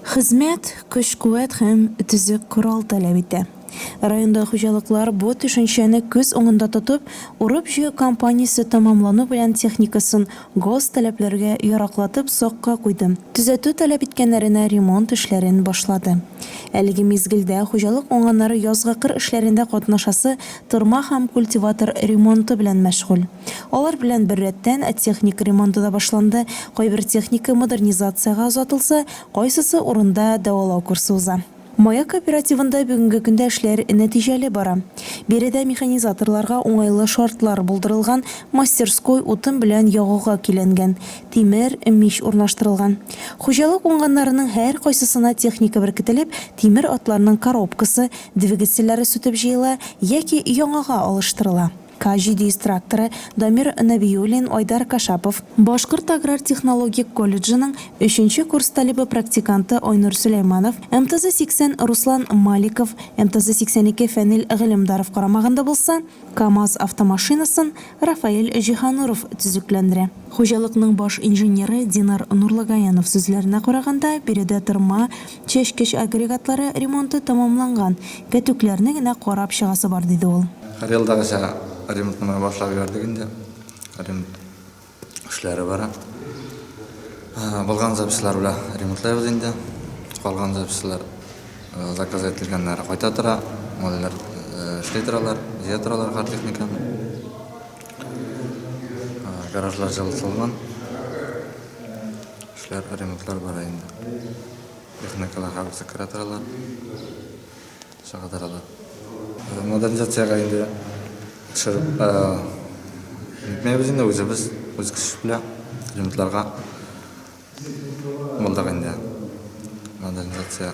Хезмәт, көч-куәт һәм төзек корал таләп итә. Районда хуҗалыклар бу төшенчәне күз уңында тотып, урып-җыю кампаниясе тәмамлану белән техникасын гос таләпләргә яраклатып сакка куйды. Төзәтү таләп иткәннәренә ремонт эшләрен башлады. Әлеге мизгелдә хуҗалык уңганнары язгы кыр эшләрендә катнашасы тырма һәм культиватор ремонты белән мәшгуль. Алар белән бер рәттән техник ремонты да башланды. Кайбер техника модернизацияга озатылса, кайсысы урында дәвалау курсы уза. Мая кооперативында бүгенге көндә эшләр нәтиҗәле бара. Биредә механизаторларга уңайлы шартлар булдырылган, мастерской утын белән ягуга киләнгән, тимер мич урнаштырылган. Хуҗалык уңганнарының һәр кайсысына техника беркетелеп, тимер атларның коробкасы, двигательләре сүтеп җыела яки яңага алыштырыла. К700 тракторы Дамир Набиуллин, Айдар Кашапов, Башкорт аграр технологик колледжының 3-нче курс талибы практиканты Айнур Сулейманов, МТЗ-80 Руслан Маликов, МТЗ-82 Фәнил Гылемдаров карамагында булса, КАМАЗ автомашинасын Рафаэль Җиһануров төзекләндерә. Хуҗалыкның баш инженеры Динар Нурлагаянов сүзләренә караганда, биредә тырма, чәчкеч агрегатлары ремонты тәмамланган, көтүкләрне генә карап чыгасы бар диде ул. Ремонтны башлап бердик инде. Ремонт эшләре бара. Булган запислар белән ремонтлайбыз инде. Калган запислар заказ ителгәннәр кайта тора. Маллар эшли торалар, җыя торалар һәр техниканы. Гаражлар җылытылган. Эшләр, ремонтлар бара инде. Техникалар һәр секретарьлар шагыдаралар. Модернизациягә инде Мебель инде үзебез үз көч белән ремонтларга булдык инде. Модернизация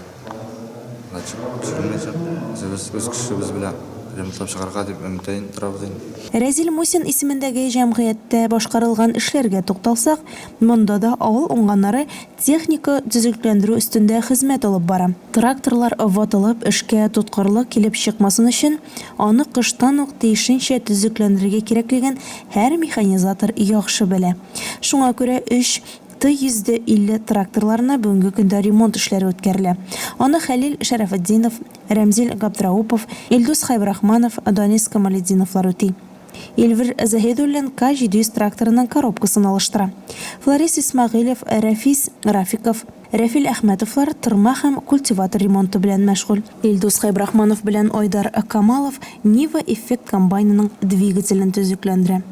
үзебез үз көчебез белән ремонтлап чыгарга дип өметен торабыз инде. Рәзил Мусин исемендәге җәмгыятьтә башкарылган эшләргә тукталсак, монда да авыл уңганнары техника төзекләндерү өстендә хезмәт алып бара. Тракторлар ватылып эшкә тоткарлык килеп чыкмасын өчен, аны кыштан ук тиешенчә төзекләндерергә кирәклеген һәр механизатор яхшы белә. Шуңа күрә 3T150 тракторларына бүгенге көндә ремонт эшләре үткәрелә. Аны Хәлил Шәрәфетдинов, Рәмзил Габдраупов, Илдус Хайбрахманов, Данис Камалетдиновлар үти. Эльвир Заһидуллин К700 тракторының коробкасын алыштыра. Флорис Исмагыйлов, Рафис Рафиков, Рафил Әхмәтовлар тырма һәм культиватор ремонты белән мәшгуль. Илдус Хайбрахманов белән Айдар Камалов Нива эффект комбайнының двигателен төзекләндерә.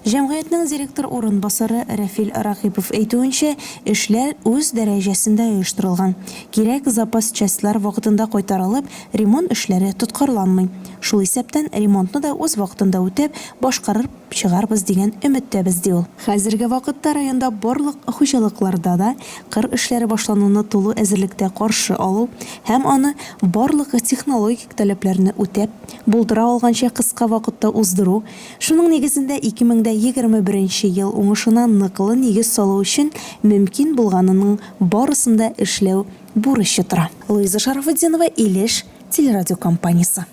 Җәмгыятьнең директор урынбасары Рафил Рахипов әйтүенчә, эшләр үз дәрәҗәсендә оештырылган. Кирәк запас частьлар вакытында кайтарылып, ремонт эшләре тоткарланмый. Шул исәптән ремонтны да үз вакытында үтәп, башкарып чыгарбыз дигән өметтәбез ди ул. Хәзерге вакытта районда барлык хуҗалыкларда да кыр эшләре башлануны тулы әзерлектә каршы алу һәм аны барлык технологик таләпләрне үтәп, булдыра алганча кыска вакытта уздыру, шуның нигезендә 2021 ел уңышына ныклы нигез салу өчен мөмкин булганының барысында эшләү бурычы тора. Луиза Шарафетдинова, Илеш телерадиокомпаниясе.